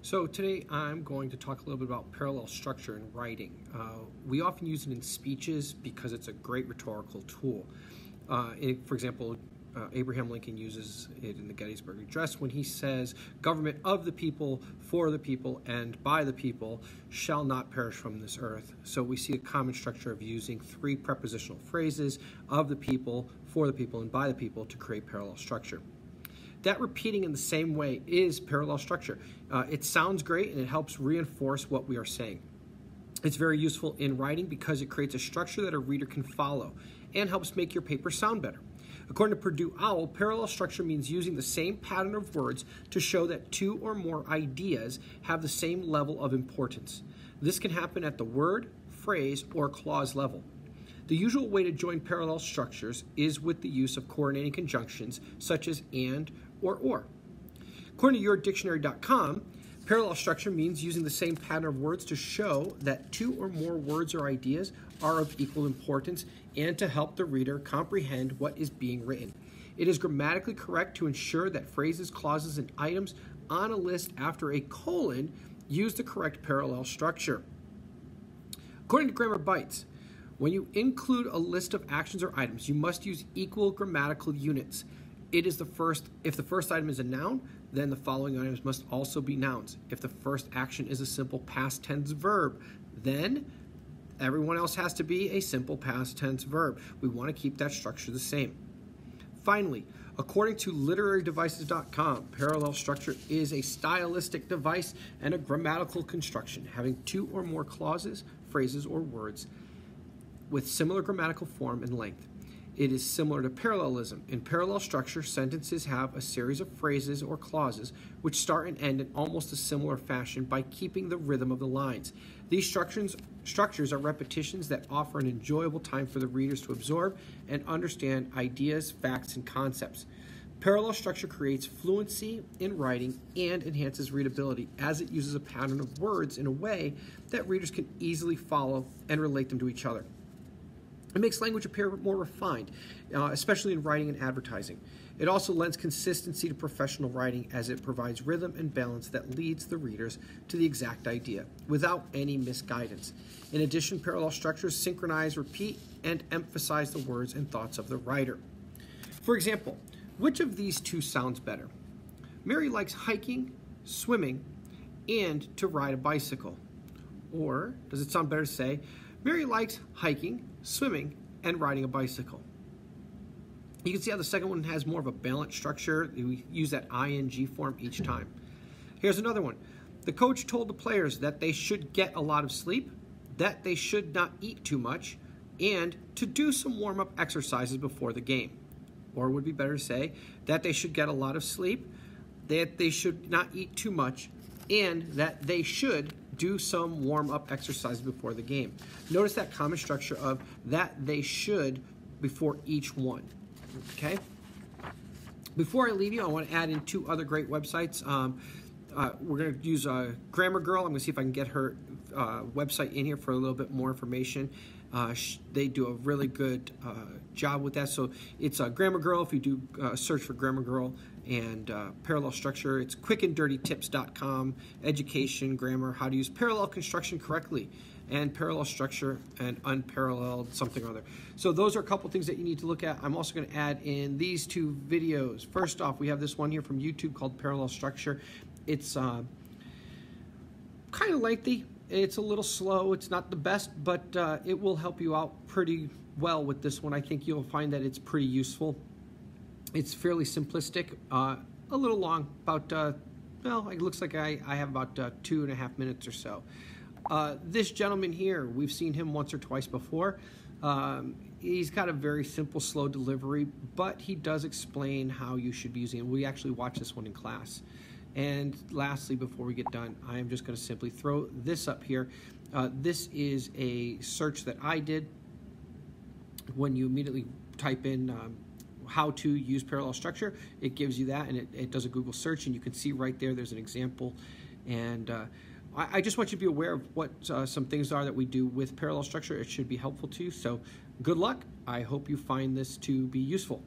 So today I'm going to talk a little bit about parallel structure in writing. We often use it in speeches because it's a great rhetorical tool. For example, Abraham Lincoln uses it in the Gettysburg Address when he says, "Government of the people, for the people, and by the people shall not perish from this earth." So we see a common structure of using three prepositional phrases, of the people, for the people, and by the people, to create parallel structure. That repeating in the same way is parallel structure. It sounds great and it helps reinforce what we are saying. It's very useful in writing because it creates a structure that a reader can follow and helps make your paper sound better. According to Purdue OWL, parallel structure means using the same pattern of words to show that two or more ideas have the same level of importance. This can happen at the word, phrase, or clause level. The usual way to join parallel structures is with the use of coordinating conjunctions such as and or. According to yourdictionary.com, parallel structure means using the same pattern of words to show that two or more words or ideas are of equal importance and to help the reader comprehend what is being written. It is grammatically correct to ensure that phrases, clauses, and items on a list after a colon use the correct parallel structure. According to Grammar Bites, when you include a list of actions or items, you must use equal grammatical units. If the first item is a noun, then the following items must also be nouns. If the first action is a simple past tense verb, then everyone else has to be a simple past tense verb. We want to keep that structure the same. Finally, according to literarydevices.com, parallel structure is a stylistic device and a grammatical construction having two or more clauses, phrases, or words with similar grammatical form and length. It is similar to parallelism. In parallel structure, sentences have a series of phrases or clauses which start and end in almost a similar fashion by keeping the rhythm of the lines. These structures are repetitions that offer an enjoyable time for the readers to absorb and understand ideas, facts, and concepts. Parallel structure creates fluency in writing and enhances readability as it uses a pattern of words in a way that readers can easily follow and relate them to each other. It makes language appear more refined, especially in writing and advertising. It also lends consistency to professional writing as it provides rhythm and balance that leads the readers to the exact idea without any misguidance. In addition, parallel structures synchronize, repeat, and emphasize the words and thoughts of the writer. For example, which of these two sounds better? Mary likes hiking, swimming, and to ride a bicycle. Or does it sound better to say, Mary likes hiking, swimming, and riding a bicycle? You can see how the second one has more of a balanced structure. We use that ing form each time. Here's another one. The coach told the players that they should get a lot of sleep, that they should not eat too much, and to do some warm-up exercises before the game. Or it would be better to say that they should get a lot of sleep, that they should not eat too much, and that they should do some warm-up exercises before the game. Notice that common structure of that they should before each one. Okay? Before I leave you, I want to add in two other great websites. We're going to use Grammar Girl. I'm going to see if I can get her website in here for a little bit more information. They do a really good job with that. So it's Grammar Girl. If you do search for Grammar Girl and parallel structure, it's quickanddirtytips.com, education, grammar, how to use parallel construction correctly, and parallel structure and unparalleled something or other. So those are a couple things that you need to look at. I'm also going to add in these two videos. First off, we have this one here from YouTube called Parallel Structure. It's kind of lengthy. It's a little slow. It's not the best, but it will help you out pretty well with this one. I think you'll find that it's pretty useful. It's fairly simplistic, a little long, about, well, it looks like I have about 2.5 minutes or so. This gentleman here, we've seen him once or twice before. He's got a very simple, slow delivery, but he does explain how you should be using it. We actually watched this one in class. And lastly, before we get done, I am just going to simply throw this up here. This is a search that I did when you immediately type in how to use parallel structure. It gives you that, and it does a Google search, and you can see right there's an example. And I just want you to be aware of what some things are that we do with parallel structure. It should be helpful to you. So good luck. I hope you find this to be useful.